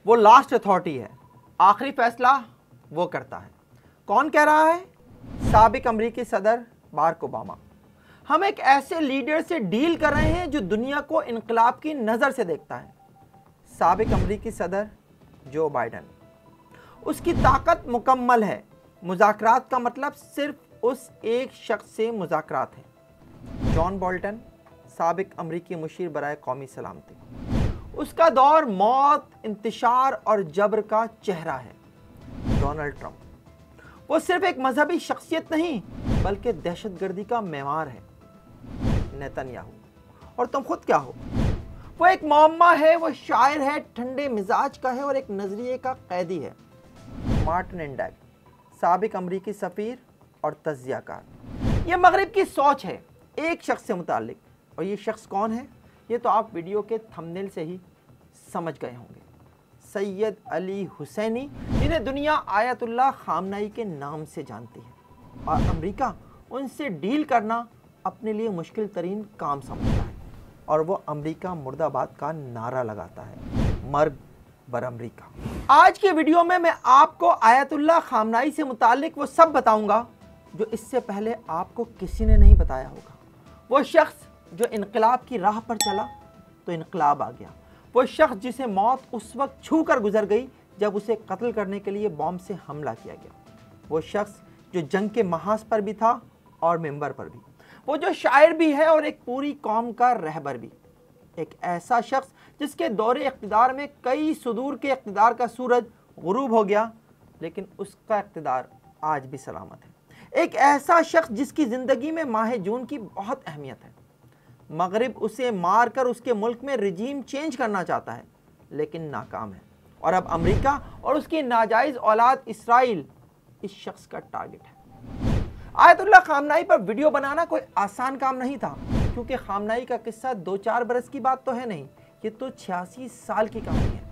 वो last authority है, आखिरी फैसला वो करता है। कौन कह रहा है? साबिक अमरीकी सदर बाराक ओबामा। हम एक ऐसे लीडर से डील कर रहे हैं जो दुनिया को इनकलाब की नज़र से देखता है। साबिक अमरीकी सदर जो बाइडन। उसकी ताकत मुकम्मल है। मुज़ाकरात का मतलब सिर्फ उस एक शख्स से मुज़ाकरात है। जॉन बोल्टन, साबिक अमरीकी मुशीर बराए कौमी सलामती। उसका दौर मौत, इंतशार और जबर का चेहरा है। Donald Trump. वो सिर्फ एक मजहबी शख्सियत नहीं बल्कि दहशतगर्दी का मेमार है। नेतन्याहू। और तुम खुद क्या हो? वो एक मौम्मा है, वो शायर है, ठंडे मिजाज का है और एक नजरिए का कैदी है। मार्टिन एंडेग, साबिक अमरीकी सफ़ीर और तज्जियाकार। ये मगरिब की सोच है एक शख्स से मुताल्लिक। और ये शख्स कौन है? ये तो आप वीडियो के थंबनेल से ही समझ गए होंगे। सैयद अली हुसैनी, जिन्हें दुनिया आयतुल्लाह खामनाई के नाम से जानती है। और अमेरिका उनसे डील करना अपने लिए मुश्किल तरीन काम समझता है। और वो अमेरिका मुर्दाबाद का नारा लगाता है। मर्ग बर अमेरिका। आज के वीडियो में मैं आपको आयतुल्लाह खामनाई से मुताल्लिक वो सब बताऊंगा जो इससे पहले आपको किसी ने नहीं बताया होगा। वो शख्स जो इनकलाब की राह पर चला तो इनकलाब आ गया। वो शख्स जिसे मौत उस वक्त छू कर गुजर गई जब उसे कत्ल करने के लिए बॉम्ब से हमला किया गया। वो शख्स जो जंग के महाज पर भी था और मिंबर पर भी। वो जो शायर भी है और एक पूरी कौम का रहबर भी। एक ऐसा शख्स जिसके दौरे इक़्तिदार में कई सुदूर के इक़्तिदार का सूरज गुरूब हो गया, लेकिन उसका इक़्तिदार आज भी सलामत है। एक ऐसा शख्स जिसकी ज़िंदगी में माह जून की बहुत अहमियत है। मगरिब उसे मार कर उसके मुल्क में रिजीम चेंज करना चाहता है, लेकिन नाकाम है। और अब अमेरिका और उसकी नाजायज़ औलाद इसराइल इस शख्स का टारगेट है। आयतुल्लाह खामनाई पर वीडियो बनाना कोई आसान काम नहीं था, क्योंकि खामनाई का किस्सा 2-4 बरस की बात तो है नहीं, ये तो 86 साल की कहानी है।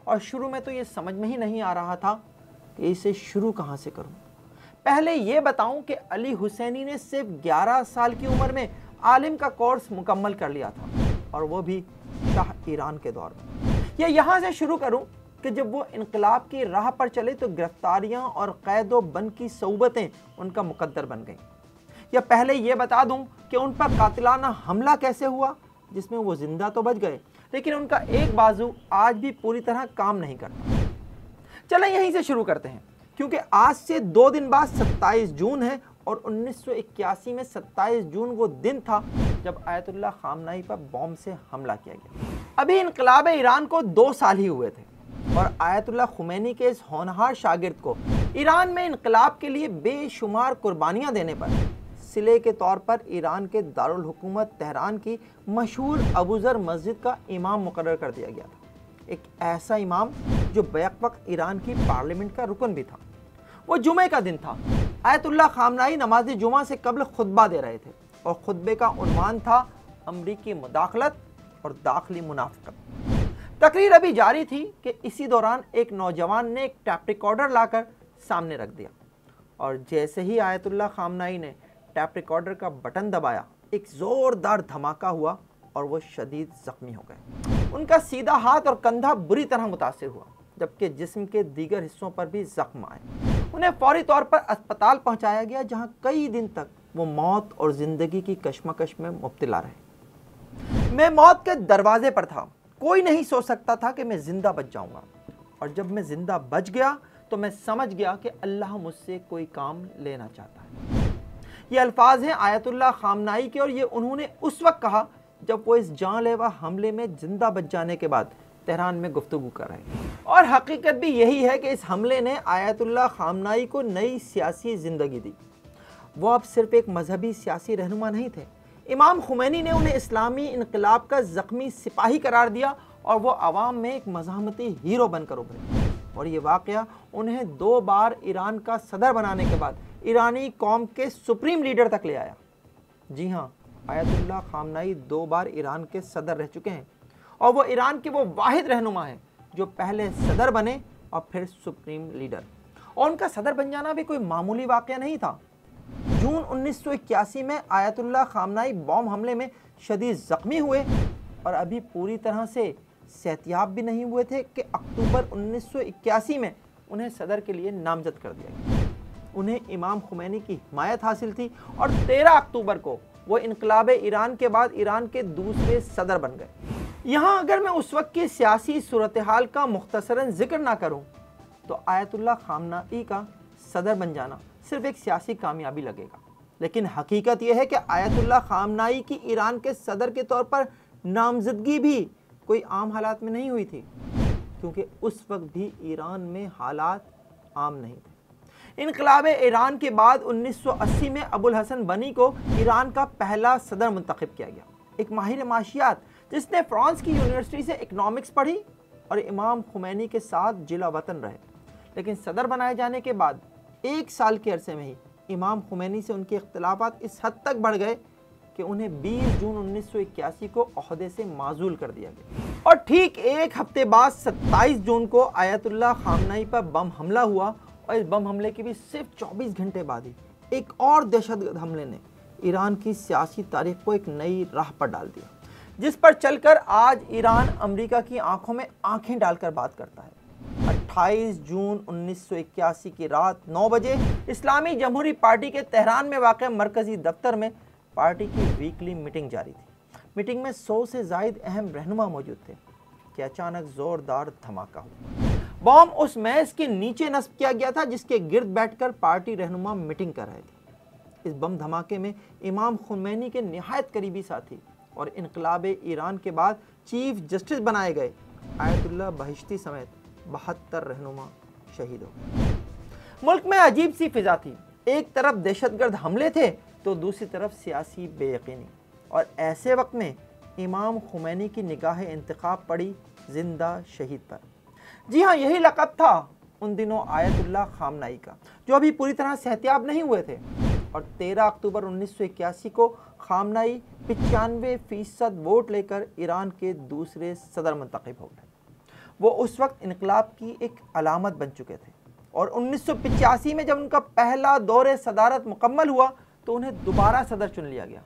और शुरू में तो ये समझ में ही नहीं आ रहा था कि इसे शुरू कहाँ से करूँ। पहले ये बताऊँ कि अली हुसैनी ने सिर्फ 11 साल की उम्र में आलिम का कोर्स मुकम्मल कर लिया था, और वो भी शाह ईरान के दौर में। या यहाँ से शुरू करूँ कि जब वो इनकलाब की राह पर चले तो गिरफ्तारियाँ और कैदो बंद की सऊबतें उनका मुकद्दर बन गईं। या पहले ये बता दूं कि उन पर कातिलाना हमला कैसे हुआ, जिसमें वो जिंदा तो बच गए, लेकिन उनका एक बाजू आज भी पूरी तरह काम नहीं करता। चलें यहीं से शुरू करते हैं, क्योंकि आज से 2 दिन बाद 27 जून है और 1981 में 27 जून वो दिन था जब आयतुल्लाह खामनाई पर बॉम्ब से हमला किया गया। अभी इनकलाब ईरान को 2 साल ही हुए थे और आयतुल्लाह खुमैनी के इस होनहार शागिर्द को ईरान में इनकलाब के लिए बेशुमार कुर्बानियां देने पर सिले के तौर पर ईरान के दारुल हुकूमत तेहरान की मशहूर अबूज़र मस्जिद का इमाम मुकर्रर कर दिया गया था। एक ऐसा इमाम जो बैक वक्त ईरान की पार्लियामेंट का रुकन भी था। वो जुमे का दिन था। आयतुल्लाह खामनाई नमाज जुमा से कबल खुतबा दे रहे थे और खुतबे का उन्वान था अमरीकी मुदाखलत और दाखिली मुनाफिकत। तकरीर अभी जारी थी कि इसी दौरान एक नौजवान ने एक टैप रिकॉर्डर लाकर सामने रख दिया, और जैसे ही आयतुल्लाह खामनाई ने टैप रिकॉर्डर का बटन दबाया, एक ज़ोरदार धमाका हुआ और वो शदीद ज़ख्मी हो गए। उनका सीधा हाथ और कंधा बुरी तरह मुतासिर हुआ, जबकि जिस्म के दीगर हिस्सों पर भी जख्म आए। उन्हें फौरी तौर पर अस्पताल पहुंचाया गया, जहां कई दिन तक वो मौत और ज़िंदगी की कश्मकश में मुब्तला रहे। मैं मौत के दरवाजे पर था। कोई नहीं सोच सकता था कि मैं ज़िंदा बच जाऊंगा, और जब मैं ज़िंदा बच गया तो मैं समझ गया कि अल्लाह मुझसे कोई काम लेना चाहता है। ये अल्फाज हैं आयतुल्लाह खामनाई के, और ये उन्होंने उस वक्त कहा जब वो इस जानलेवा हमले में ज़िंदा बच जाने के बाद तेहरान में गुफ्तगू कर रहे हैं। और हकीकत भी यही है कि इस हमले ने आयतुल्लाह खामनाई को नई सियासी ज़िंदगी दी। वो अब सिर्फ एक मजहबी सियासी रहनुमा नहीं थे। इमाम खुमैनी ने उन्हें इस्लामी इनकलाब का ज़ख्मी सिपाही करार दिया, और वो आवाम में एक मज़ाहमती हीरो बनकर उभरे। और ये वाक़या उन्हें 2 बार ईरान का सदर बनाने के बाद ईरानी कौम के सुप्रीम लीडर तक ले आया। जी हाँ, आयतुल्लाह खामनाई 2 बार ईरान के सदर रह चुके हैं, और वो ईरान के वो वाहिद रहनुमा हैं जो पहले सदर बने और फिर सुप्रीम लीडर। और उनका सदर बन जाना भी कोई मामूली वाक़या नहीं था। जून 1981 में आयतुल्लाह खामनाई बॉम्ब हमले में शदीद ज़ख्मी हुए और अभी पूरी तरह से सेहतियाब भी नहीं हुए थे कि अक्टूबर 1981 में उन्हें सदर के लिए नामजद कर दिया गया। उन्हें इमाम खुमैनी की हिमायत हासिल थी और 13 अक्टूबर को वो इनकलाब ईरान के बाद ईरान के दूसरे सदर बन गए। यहाँ अगर मैं उस वक्त की सियासी सूरत हाल का मुख्तसरन जिक्र ना करूँ तो आयतुल्लाह खामनाई का सदर बन जाना सिर्फ एक सियासी कामयाबी लगेगा, लेकिन हकीकत यह है कि आयतुल्लाह खामनाई की ईरान के सदर के तौर पर नामजदगी भी कोई आम हालात में नहीं हुई थी, क्योंकि उस वक्त भी ईरान में हालात आम नहीं थे। इनकलाब ईरान के बाद 1980 में अबुल हसन बनी को ईरान का पहला सदर मुंतखब किया गया, एक माहिर माशियात जिसने फ्रांस की यूनिवर्सिटी से इकनॉमिक्स पढ़ी और इमाम खुमैनी के साथ जिला वतन रहे। लेकिन सदर बनाए जाने के बाद 1 साल के अरसे में ही इमाम खुमैनी से उनके इख्तिलाफात इस हद तक बढ़ गए कि उन्हें 20 जून 1981 को ओहदे से माजूल कर दिया गया। और ठीक एक हफ्ते बाद 27 जून को आयतुल्लाह खामनाई पर बम हमला हुआ और इस बम हमले के भी सिर्फ 24 घंटे बाद ही एक और दहशतगर्द हमले ने ईरान की सियासी तारीख को एक नई राह पर डाल दिया, जिस पर चलकर आज ईरान अमेरिका की आंखों में आंखें डालकर बात करता है। 28 जून 1981 की रात 9 बजे इस्लामी जमहूरी पार्टी के तेहरान में वाक़ मरकजी दफ्तर में पार्टी की वीकली मीटिंग जारी थी। मीटिंग में 100 से ज़ायद अहम रहनुमा मौजूद थे कि अचानक ज़ोरदार धमाका हुआ। बम उस मेज़ के नीचे नस्ब किया गया था जिसके गिर्द बैठकर पार्टी रहनुमा मीटिंग कर रहे थे। इस बम धमाके में इमाम खुमैनी के निहायत करीबी साथी और इनकलाब ईरान के बाद चीफ जस्टिस बनाए गए आयतुल्लाह बहिश्ती समेत 72 रहनुमा शहीद हो गए। मुल्क में अजीब सी फिजा थी, एक तरफ दहशतगर्द हमले थे तो दूसरी तरफ सियासी बेयकीनी, और ऐसे वक्त में इमाम खुमैनी की निगाह इंतखाब पड़ी जिंदा शहीद पर। जी हाँ, यही लक़ब था उन दिनों आयतुल्लाह खामनाई का, जो अभी पूरी तरह सेहतियाब नहीं हुए थे। और 13 अक्टूबर 1981 को खामनाई 95% वोट लेकर ईरान के दूसरे सदर मुंतखब हो गए। वो उस वक्त इनकलाब की एक अलामत बन चुके थे और 1985 में जब उनका पहला दौरे सदारत मुकम्मल हुआ तो उन्हें दोबारा सदर चुन लिया गया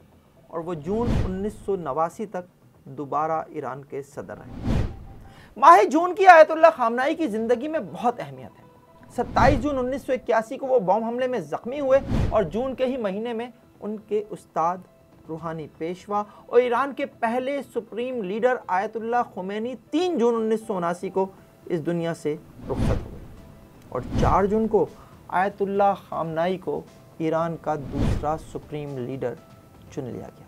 और वो जून 1989 तक दोबारा ईरान के सदर रहे। माह जून की आयतुल्लाह खामनाई की ज़िंदगी में बहुत अहमियत है। 27 जून 1981 को वो बम हमले में ज़ख्मी हुए और जून के ही महीने में उनके उस्ताद, रूहानी पेशवा और ईरान के पहले सुप्रीम लीडर आयतुल्लाह खुमैनी 3 जून 1979 को इस दुनिया से रुखसत हो गए और 4 जून को आयतुल्लाह खामनाई को ईरान का दूसरा सुप्रीम लीडर चुन लिया गया।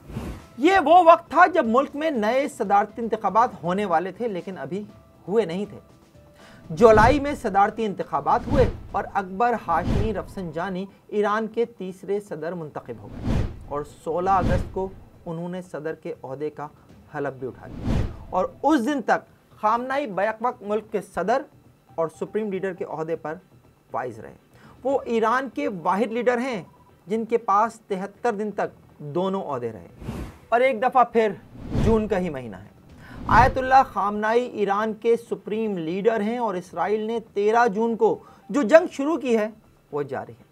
ये वो वक्त था जब मुल्क में नए सदारती इंतखाबात होने वाले थे, लेकिन अभी हुए नहीं थे। जुलाई में सदारती इंतखाबात हुए और अकबर हाशमी रफसंजानी ईरान के तीसरे सदर मुंतखब हो गए और 16 अगस्त को उन्होंने सदर के ओहदे का हलफ भी उठा लिया और उस दिन तक खामनाई बैक वक्त मुल्क के सदर और सुप्रीम लीडर के ओहदे पर वाइज रहे। वो ईरान के वाहिद लीडर हैं जिनके पास 73 दिन तक दोनों ओहदे रहे। और एक दफ़ा फिर जून का ही महीना है, आयतुल्लाह खामनाई ईरान के सुप्रीम लीडर हैं और इसराइल ने 13 जून को जो जंग शुरू की है वो जारी है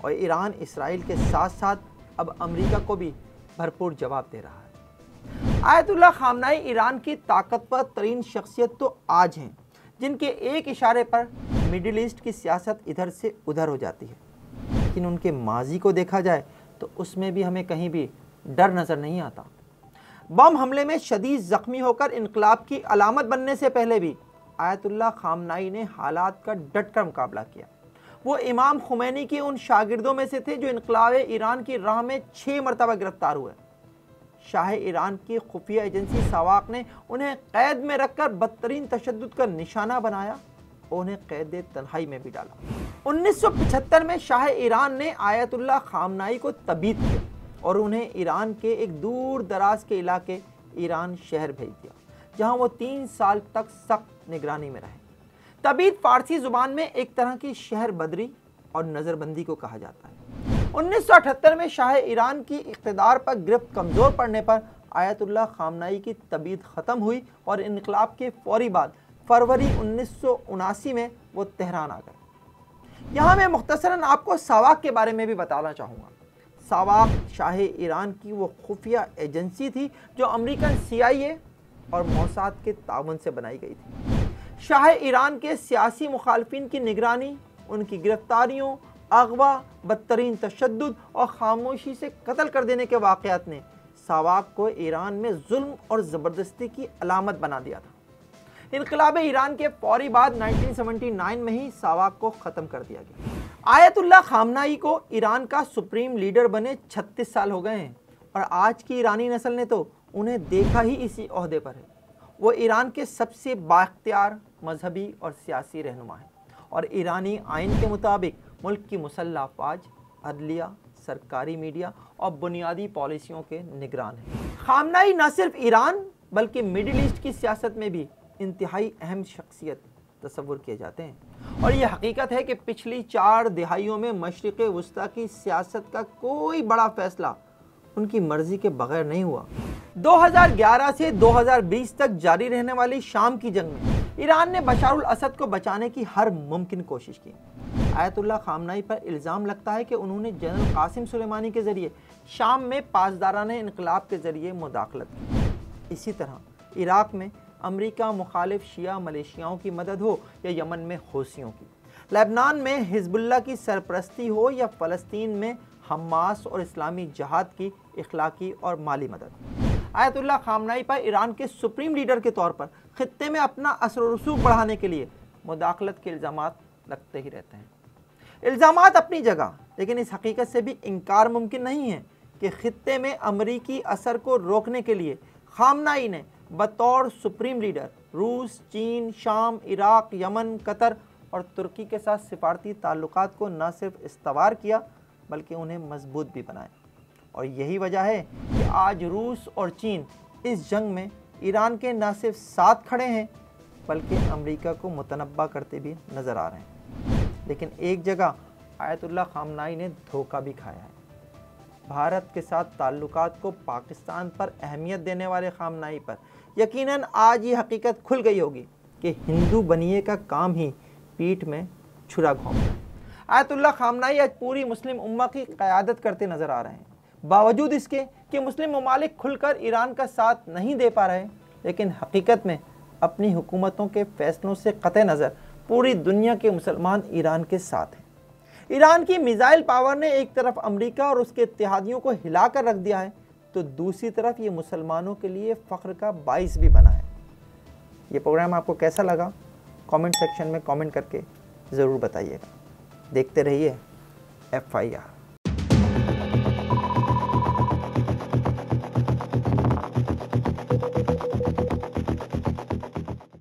और ईरान इसराइल के साथ साथ अब अमेरिका को भी भरपूर जवाब दे रहा है। आयतुल्लाह खामनाई ईरान की ताकतवर तरीन शख्सियत तो आज हैं जिनके एक इशारे पर मिडिल ईस्ट की सियासत इधर से उधर हो जाती है, लेकिन उनके माजी को देखा जाए तो उसमें भी हमें कहीं भी डर नज़र नहीं आता। बम हमले में शदीद ज़ख्मी होकर इनकलाब की अलामत बनने से पहले भी आयतुल्लाह खामनाई ने हालात का डटकर मुकाबला किया। वो इमाम खुमैनी के उन शागिर्दों में से थे जो इनकलाब ईरान की राह में 6 मरतबा गिरफ्तार हुए। शाह ईरान की खुफिया एजेंसी सवाक ने उन्हें कैद में रखकर बदतरीन तशद्दुद का निशाना बनाया और उन्हें कैद तन्हाई में भी डाला। 1975 में शाह ईरान ने आयतुल्लाह खामनाई को तबीद किया और उन्हें ईरान के एक दूर दराज के इलाके ईरान शहर भेज दिया, जहां वो 3 साल तक सख्त निगरानी में रहे। तबीद फारसी ज़ुबान में एक तरह की शहर बदरी और नज़रबंदी को कहा जाता है। 1978 में शाह ईरान की इक़्तिदार पर गिरफ्त कमज़ोर पड़ने पर आयतुल्लाह खामनाई की तबीयत ख़त्म हुई और इनकलाब के फौरी बाद फरवरी 1979 में वो तेहरान आ गए। यहाँ मैं मुख्तसरन आपको सवाक के बारे में भी बताना चाहूँगा। सवाक शाह ईरान की वो खुफिया एजेंसी थी जो अमेरिकन CIA और मोसाद के ताउन से बनाई गई थी। शाह ईरान के सियासी मुखालफिन की निगरानी, उनकी गिरफ्तारियों, अगवा, बदतरीन तशद्दुद और खामोशी से कत्ल कर देने के वाक़यात ने सावाक को ईरान में जुल्म और ज़बरदस्ती की अलामत बना दिया था। इनकलाब ईरान के फौरी बाद 1979 में ही सावाक को ख़त्म कर दिया गया। आयतुल्लाह खामनाई को ईरान का सुप्रीम लीडर बने 36 साल हो गए हैं और आज की ईरानी नस्ल ने तो उन्हें देखा ही इसी ओहदे पर है। वो ईरान के सबसे बाख्तियार मजहबी और सियासी रहनुमा हैं और ईरानी आइन के मुताबिक मुल्क की मुसल्लह अफवाज, अदलिया, सरकारी मीडिया और बुनियादी पॉलिसियों के निगरान हैं। खामनाई न सिर्फ ईरान बल्कि मिडिल ईस्ट की सियासत में भी इंतहाई अहम शख्सियत तस्वुर किए जाते हैं और ये हकीकत है कि पिछली 4 दिहाइयों में मशरिक़ वुस्ता की सियासत का कोई बड़ा फैसला उनकी मर्जी के बगैर नहीं हुआ। 2011 से 2020 तक जारी रहने वाली शाम की जंग में ईरान ने बशारुल असद को बचाने की हर मुमकिन कोशिश की। आयतुल्लाह खामनाई पर इल्ज़ाम लगता है कि उन्होंने जनरल कासिम सुलेमानी के ज़रिए शाम में पासदाराना इनकलाब के ज़रिए मुदाखलत की। इसी तरह इराक़ में अमरीका मुखालिफ शिया मलेशियाओं की मदद हो या यमन में हौसियों की, लेबनान में हिजबुल्लाह की सरपरस्ती हो या फ़लस्तीन में हमास और इस्लामी जहाद की इखलाकी और माली मदद। आयतुल्लाह खामनाई पर ईरान के सुप्रीम लीडर के तौर पर खित्ते में अपना असर और रसूख बढ़ाने के लिए मुदाखलत के इल्ज़ामात लगते ही रहते हैं। इल्ज़ामात अपनी जगह, लेकिन इस हकीकत से भी इनकार मुमकिन नहीं है कि खित्ते में अमरीकी असर को रोकने के लिए खामनाई ने बतौर सुप्रीम लीडर रूस, चीन, शाम, इराक़, यमन, कतर और तुर्की के साथ सिफारती ताल्लुकात को न सिर्फ इस्तवार किया बल्कि उन्हें मजबूत भी बनाया। और यही वजह है कि आज रूस और चीन इस जंग में ईरान के न सिर्फ साथ खड़े हैं बल्कि अमेरिका को मुतनब्बा करते भी नज़र आ रहे हैं। लेकिन एक जगह आयतुल्लाह खामनाई ने धोखा भी खाया है। भारत के साथ ताल्लुकात को पाकिस्तान पर अहमियत देने वाले खामनाई पर यकीनन आज ये हकीकत खुल गई होगी कि हिंदू बनिए का काम ही पीठ में छुरा घोंपना है। आयतुल्लाह खामनाई आज पूरी मुस्लिम उम्मा की क़यादत करते नज़र आ रहे हैं। बावजूद इसके कि मुस्लिम ममालिक खुलकर ईरान का साथ नहीं दे पा रहे, लेकिन हकीकत में अपनी हुकूमतों के फ़ैसलों से क़तई नज़र पूरी दुनिया के मुसलमान ईरान के साथ हैं। ईरान की मिसाइल पावर ने एक तरफ अमेरिका और उसके इत्तेहादियों को हिला कर रख दिया है, तो दूसरी तरफ ये मुसलमानों के लिए फ़ख्र का बाइस भी बना है। ये प्रोग्राम आपको कैसा लगा कमेंट सेक्शन में कमेंट करके ज़रूर बताइएगा। देखते रहिए FIR।